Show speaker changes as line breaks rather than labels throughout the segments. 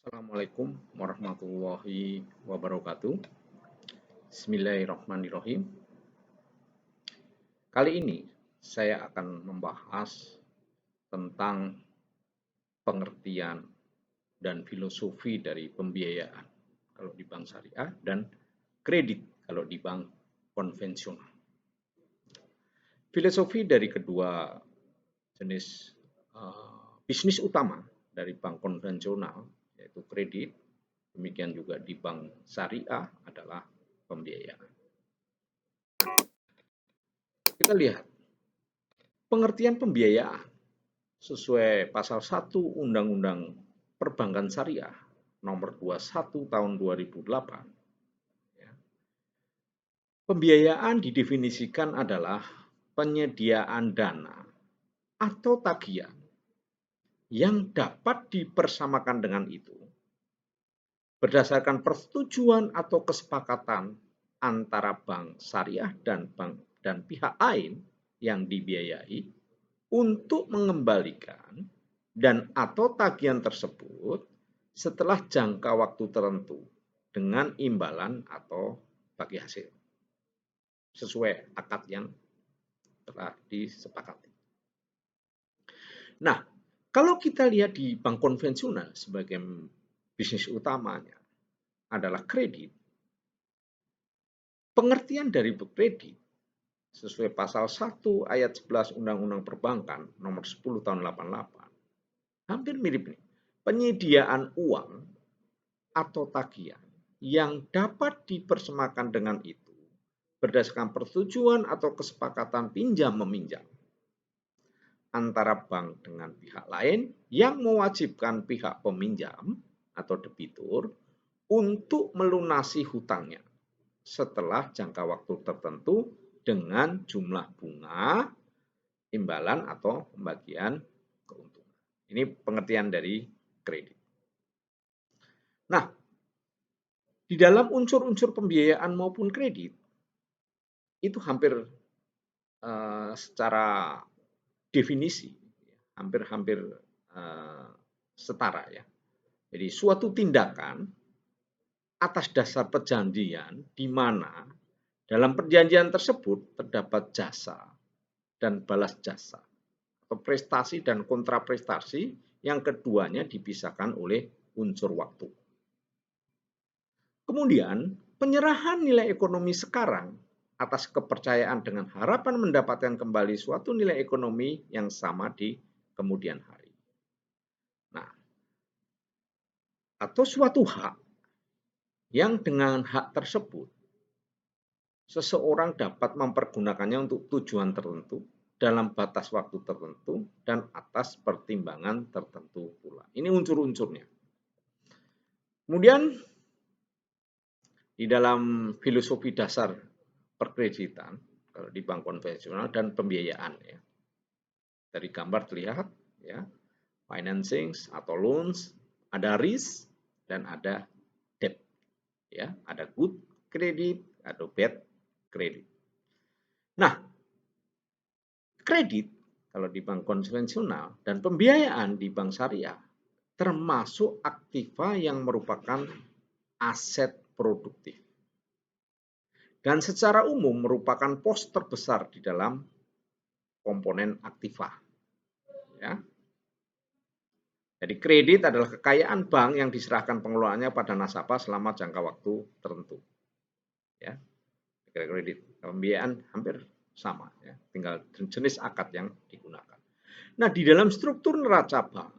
Assalamualaikum warahmatullahi wabarakatuh. Bismillahirrahmanirrahim. Kali ini saya akan membahas tentang pengertian dan filosofi dari pembiayaan kalau di bank syariah dan kredit kalau di bank konvensional. Filosofi dari kedua jenis bisnis utama dari bank konvensional yaitu kredit, demikian juga di bank syariah adalah pembiayaan. Kita lihat pengertian pembiayaan sesuai pasal 1 Undang-Undang Perbankan Syariah nomor 21 tahun 2008. Pembiayaan didefinisikan adalah penyediaan dana atau tagihan yang dapat dipersamakan dengan itu berdasarkan persetujuan atau kesepakatan antara bank syariah dan pihak lain yang dibiayai untuk mengembalikan dan atau tagihan tersebut setelah jangka waktu tertentu dengan imbalan atau bagi hasil sesuai akad yang telah disepakati. Nah, kalau kita lihat di bank konvensional sebagai bisnis utamanya adalah kredit, pengertian dari kredit sesuai pasal 1 ayat 11 Undang-Undang Perbankan nomor 10 tahun 88 hampir mirip nih. Penyediaan uang atau tagihan yang dapat dipersemakan dengan itu berdasarkan persetujuan atau kesepakatan pinjam meminjam antara bank dengan pihak lain yang mewajibkan pihak peminjam atau debitur untuk melunasi hutangnya setelah jangka waktu tertentu dengan jumlah bunga, imbalan atau pembagian keuntungan. Ini pengertian dari kredit. Nah, di dalam unsur-unsur pembiayaan maupun kredit itu hampir secara definisi hampir setara ya. Jadi suatu tindakan atas dasar perjanjian di mana dalam perjanjian tersebut terdapat jasa dan balas jasa atau prestasi dan kontraprestasi yang keduanya dipisahkan oleh unsur waktu. Kemudian, penyerahan nilai ekonomi sekarang atas kepercayaan dengan harapan mendapatkan kembali suatu nilai ekonomi yang sama di kemudian hari. Nah, atau suatu hak yang dengan hak tersebut seseorang dapat mempergunakannya untuk tujuan tertentu dalam batas waktu tertentu dan atas pertimbangan tertentu pula. Ini unsur-unsurnya. Kemudian di dalam filosofi dasar perkreditan kalau di bank konvensional dan pembiayaan ya. Dari gambar terlihat ya, financing atau loans, ada risk dan ada debt. Ya, ada good credit, ada bad credit. Nah, kredit kalau di bank konvensional dan pembiayaan di bank syariah termasuk aktiva yang merupakan aset produktif dan secara umum merupakan pos terbesar di dalam komponen aktiva. Ya. Jadi kredit adalah kekayaan bank yang diserahkan pengelolaannya pada nasabah selama jangka waktu tertentu. Ya. Kredit pembiayaan hampir sama ya, tinggal jenis akad yang digunakan. Nah, di dalam struktur neraca bank,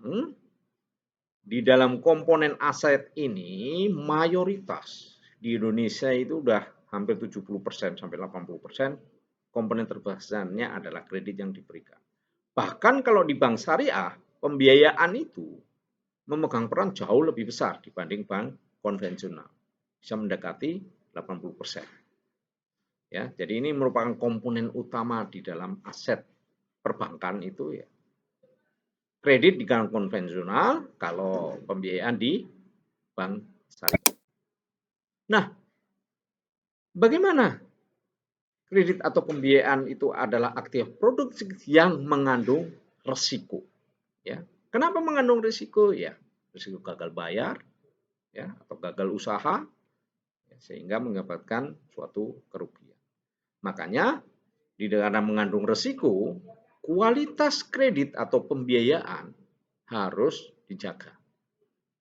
di dalam komponen aset ini mayoritas di Indonesia itu udah hampir 70% sampai 80% komponen terbesarnya adalah kredit yang diberikan. Bahkan kalau di bank syariah, pembiayaan itu memegang peran jauh lebih besar dibanding bank konvensional. Bisa mendekati 80%. Ya, jadi ini merupakan komponen utama di dalam aset perbankan itu ya. Kredit di bank konvensional, kalau pembiayaan di bank syariah. Nah, bagaimana kredit atau pembiayaan itu adalah aktif produktif yang mengandung risiko. Ya, kenapa mengandung risiko? Ya, risiko gagal bayar, ya, atau gagal usaha, ya, sehingga mengakibatkan suatu kerugian. Makanya di dalam mengandung risiko, kualitas kredit atau pembiayaan harus dijaga,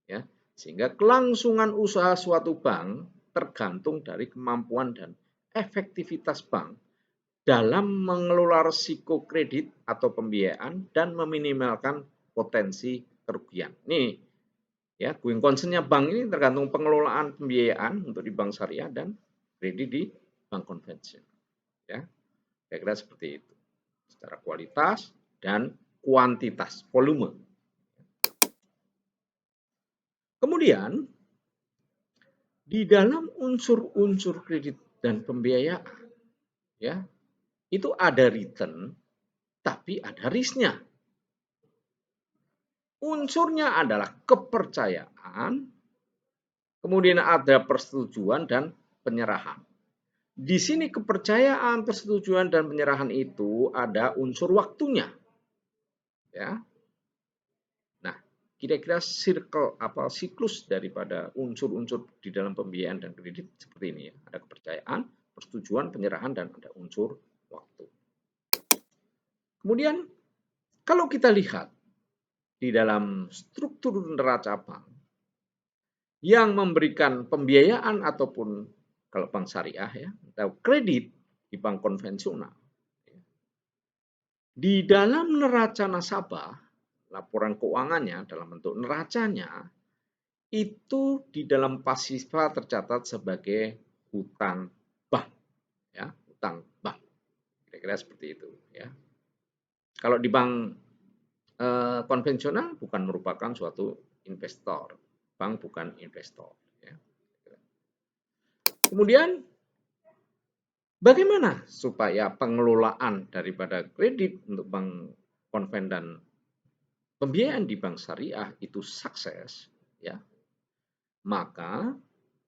ya, sehingga kelangsungan usaha suatu bank tergantung dari kemampuan dan efektivitas bank dalam mengelola risiko kredit atau pembiayaan dan meminimalkan potensi kerugian. Nih, ya, going concern-nya bank ini tergantung pengelolaan pembiayaan untuk di bank syariah dan kredit di bank konvensional. Ya, kira-kira seperti itu. Secara kualitas dan kuantitas, volume. Kemudian, di dalam unsur-unsur kredit dan pembiayaan, ya, itu ada return, tapi ada risk-nya. Unsurnya adalah kepercayaan, kemudian ada persetujuan dan penyerahan. Di sini kepercayaan, persetujuan dan penyerahan itu ada unsur waktunya. Ya. Nah, kira-kira siklus daripada unsur-unsur di dalam pembiayaan dan kredit seperti ini ya. Ada kepercayaan, persetujuan, penyerahan dan ada unsur waktu. Kemudian kalau kita lihat di dalam struktur neraca bank yang memberikan pembiayaan ataupun kalau bank syariah ya, atau kredit di bank konvensional. Di dalam neraca nasabah, laporan keuangannya dalam bentuk neracanya, itu di dalam pasifa tercatat sebagai hutang bank. Ya, hutang bank. Kira-kira seperti itu. Ya. Kalau di bank konvensional bukan merupakan suatu investor. Bank bukan investor. Ya. Kemudian bagaimana supaya pengelolaan daripada kredit untuk bank konven dan pembiayaan di bank syariah itu sukses, ya? Maka,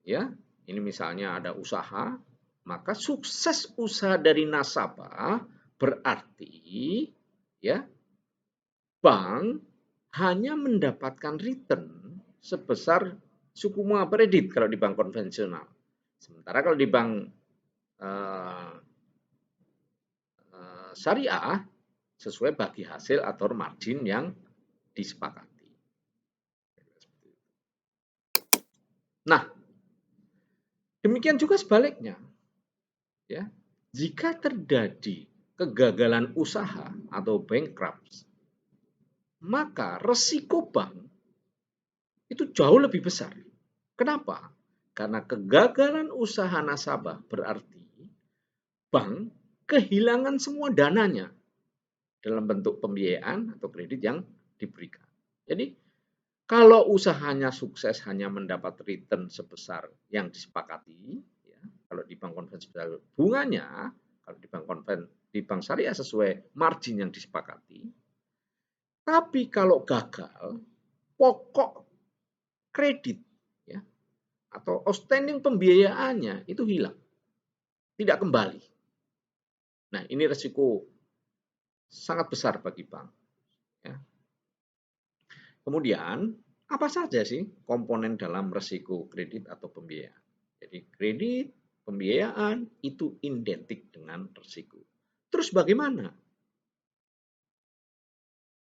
ya, ini misalnya ada usaha, maka sukses usaha dari nasabah berarti, ya, bank hanya mendapatkan return sebesar suku bunga kredit kalau di bank konvensional. Sementara kalau di bank syariah sesuai bagi hasil atau margin yang disepakati. Nah, demikian juga sebaliknya. Ya, jika terjadi kegagalan usaha atau bankrupt, maka resiko bank itu jauh lebih besar. Kenapa? Karena kegagalan usaha nasabah berarti bank kehilangan semua dananya dalam bentuk pembiayaan atau kredit yang diberikan. Jadi kalau usahanya sukses hanya mendapat return sebesar yang disepakati, ya, kalau di bank konvensional bunganya, kalau di bank syariah sesuai margin yang disepakati. Tapi kalau gagal, pokok kredit ya, atau outstanding pembiayaannya itu hilang, tidak kembali. Nah, ini resiko sangat besar bagi bank. Ya. Kemudian, apa saja sih komponen dalam resiko kredit atau pembiayaan? Jadi kredit, pembiayaan itu identik dengan resiko. Terus bagaimana?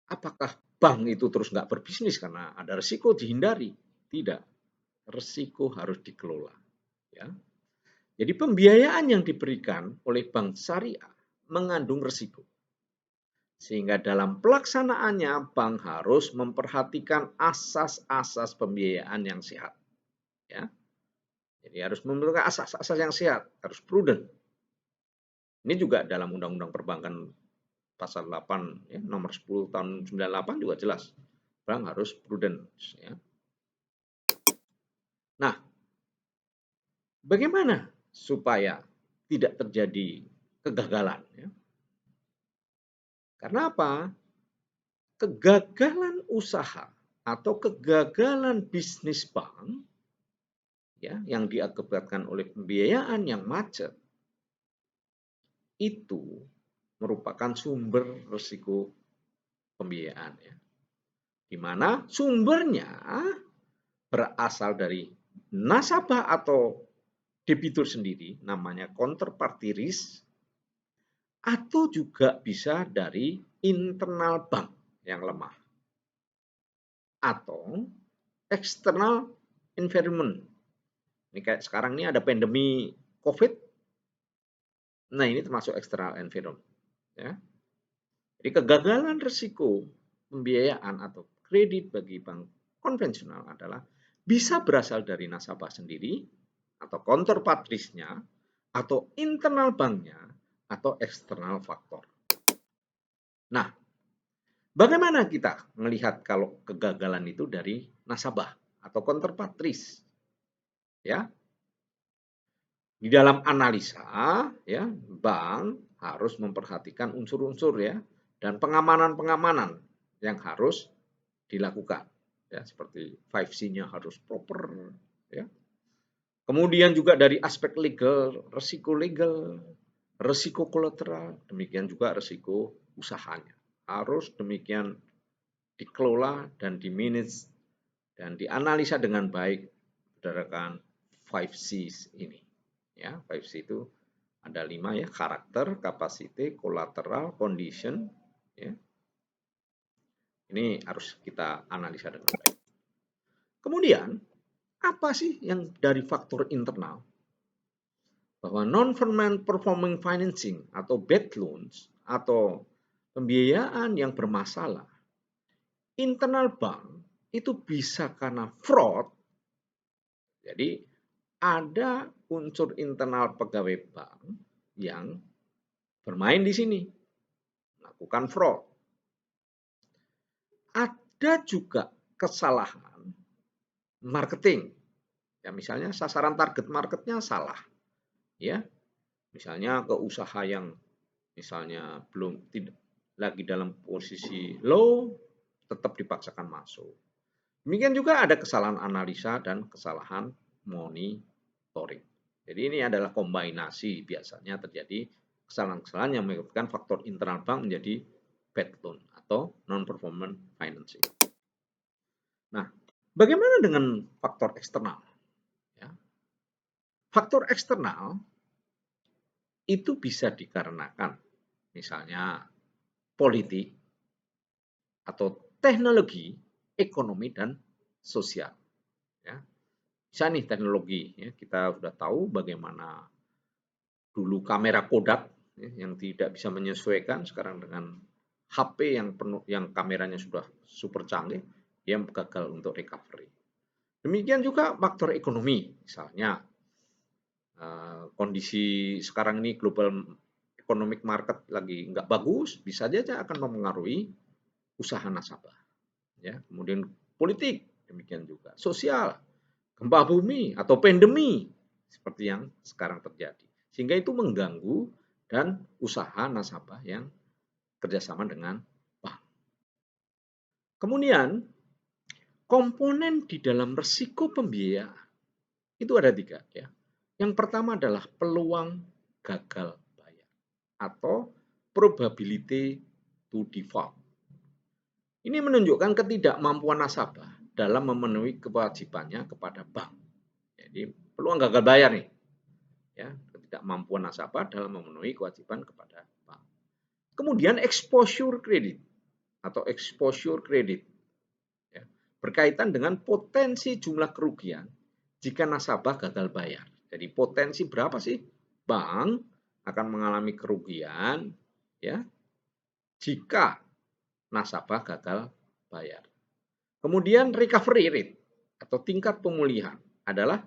Apakah bank itu terus nggak berbisnis karena ada resiko dihindari? Tidak. Resiko harus dikelola. Ya. Jadi pembiayaan yang diberikan oleh bank syariah mengandung resiko. Sehingga dalam pelaksanaannya bank harus memperhatikan asas-asas pembiayaan yang sehat. Ya. Jadi harus memiliki asas-asas yang sehat, harus prudent. Ini juga dalam Undang-Undang Perbankan pasal 8 ya, nomor 10 tahun 98 juga jelas. Bank harus prudent ya. Nah, bagaimana supaya tidak terjadi kegagalan ya? Karena apa? Kegagalan usaha atau kegagalan bisnis bank ya, yang diakibatkan oleh pembiayaan yang macet itu merupakan sumber risiko pembiayaan ya. Di mana sumbernya berasal dari nasabah atau debitur sendiri, namanya counterparty risk, atau juga bisa dari internal bank yang lemah, atau external environment. Ini kayak sekarang ini ada pandemi COVID, nah ini termasuk external environment. Ya. Jadi kegagalan risiko pembiayaan atau kredit bagi bank konvensional adalah bisa berasal dari nasabah sendiri, atau counterparty risk-nya, atau internal banknya, atau eksternal faktor. Nah, bagaimana kita melihat kalau kegagalan itu dari nasabah atau counterparty risk? Ya, di dalam analisa, ya, bank harus memperhatikan unsur-unsur ya dan pengamanan-pengamanan yang harus dilakukan. Ya, seperti 5C-nya harus proper, ya. Kemudian juga dari aspek legal, resiko kolateral, demikian juga resiko usahanya. Harus demikian dikelola dan dimanage dan dianalisa dengan baik berdasarkan 5Cs ini. Ya, 5C itu ada 5 ya, karakter, capacity, collateral, condition, ya. Ini harus kita analisa dengan baik. Kemudian, apa sih yang dari faktor internal? Bahwa non-performing financing atau bad loans atau pembiayaan yang bermasalah, internal bank itu bisa karena fraud. Jadi ada unsur internal pegawai bank yang bermain di sini, melakukan fraud. Ada juga kesalahan marketing. Ya, misalnya sasaran target marketnya salah. Ya, misalnya ke usaha yang misalnya belum tidak lagi dalam posisi low, tetap dipaksakan masuk. Demikian juga ada kesalahan analisa dan kesalahan monitoring. Jadi ini adalah kombinasi biasanya terjadi kesalahan-kesalahan yang menyebabkan faktor internal bank menjadi bad loan atau non-performance financing. Nah, bagaimana dengan faktor eksternal? Ya. Faktor eksternal itu bisa dikarenakan misalnya politik atau teknologi, ekonomi, dan sosial. Ya. Bisa nih teknologi, ya, kita sudah tahu bagaimana dulu kamera Kodak ya, yang tidak bisa menyesuaikan sekarang dengan HP yang penuh, yang kameranya sudah super canggih, yang gagal untuk recovery. Demikian juga faktor ekonomi, misalnya kondisi sekarang ini global economic market lagi nggak bagus, bisa saja akan mempengaruhi usaha nasabah. Ya, kemudian politik, demikian juga sosial, gempa bumi atau pandemi seperti yang sekarang terjadi, sehingga itu mengganggu dan usaha nasabah yang kerjasama dengan bank. Kemudian komponen di dalam risiko pembiayaan itu ada 3 ya. Yang pertama adalah peluang gagal bayar atau probability to default. Ini menunjukkan ketidakmampuan nasabah dalam memenuhi kewajibannya kepada bank. Jadi peluang gagal bayar nih, ya, ketidakmampuan nasabah dalam memenuhi kewajiban kepada bank. Kemudian exposure credit atau exposure credit, ya, berkaitan dengan potensi jumlah kerugian jika nasabah gagal bayar. Jadi potensi berapa sih bank akan mengalami kerugian, ya, jika nasabah gagal bayar. Kemudian recovery rate atau tingkat pemulihan adalah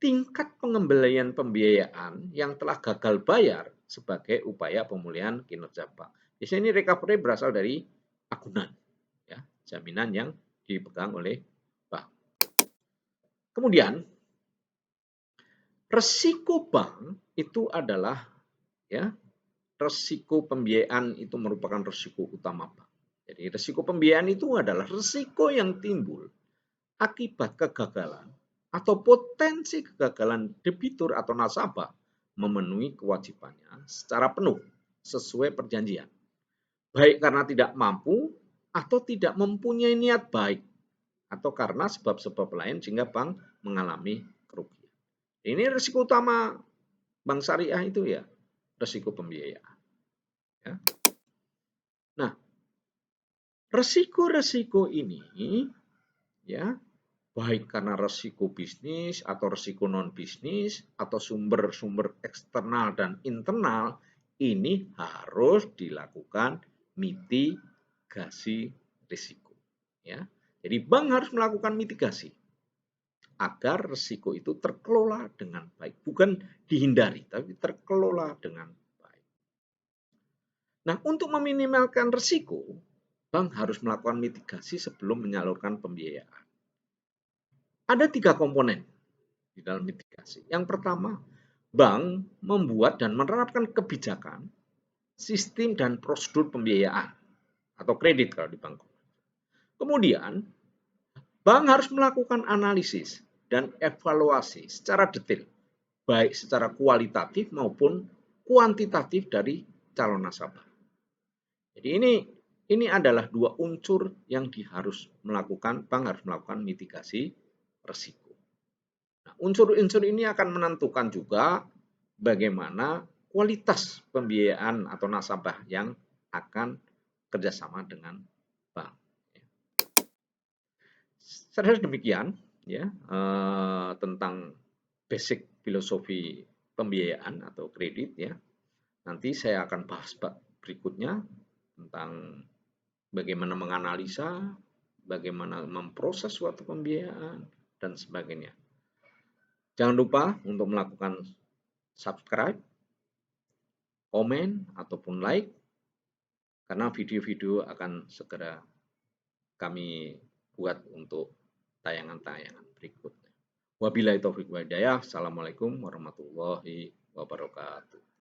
tingkat pengembalian pembiayaan yang telah gagal bayar sebagai upaya pemulihan kinerja bank. Di sini recovery berasal dari agunan, ya, jaminan yang dipegang oleh bank. Kemudian resiko bank itu adalah, ya, resiko pembiayaan itu merupakan resiko utama bank. Jadi resiko pembiayaan itu adalah resiko yang timbul akibat kegagalan atau potensi kegagalan debitur atau nasabah memenuhi kewajibannya secara penuh sesuai perjanjian. Baik karena tidak mampu atau tidak mempunyai niat baik atau karena sebab-sebab lain sehingga bank mengalami kerugian. Ini risiko utama bank syariah itu ya, risiko pembiayaan. Ya. Nah, risiko-risiko ini ya, baik karena risiko bisnis atau risiko non bisnis atau sumber-sumber eksternal dan internal, ini harus dilakukan mitigasi risiko. Ya, jadi bank harus melakukan mitigasi agar risiko itu terkelola dengan baik, bukan dihindari, tapi terkelola dengan baik. Nah, untuk meminimalkan risiko, bank harus melakukan mitigasi sebelum menyalurkan pembiayaan. Ada 3 komponen di dalam mitigasi. Yang pertama, bank membuat dan menerapkan kebijakan, sistem dan prosedur pembiayaan atau kredit kalau di bank. Kemudian, bank harus melakukan analisis dan evaluasi secara detail, baik secara kualitatif maupun kuantitatif dari calon nasabah. Jadi ini adalah 2 unsur yang bank harus melakukan mitigasi risiko. Nah, unsur-unsur ini akan menentukan juga bagaimana kualitas pembiayaan atau nasabah yang akan kerjasama dengan bank. Secara demikian ya tentang basic filosofi pembiayaan atau kredit ya. Nanti saya akan bahas berikutnya tentang bagaimana menganalisa, bagaimana memproses suatu pembiayaan dan sebagainya. Jangan lupa untuk melakukan subscribe, komen ataupun like karena video-video akan segera kami buat untuk tayangan-tayangan berikutnya. Wabillahi taufiq wal hidayah. Assalamualaikum warahmatullahi wabarakatuh.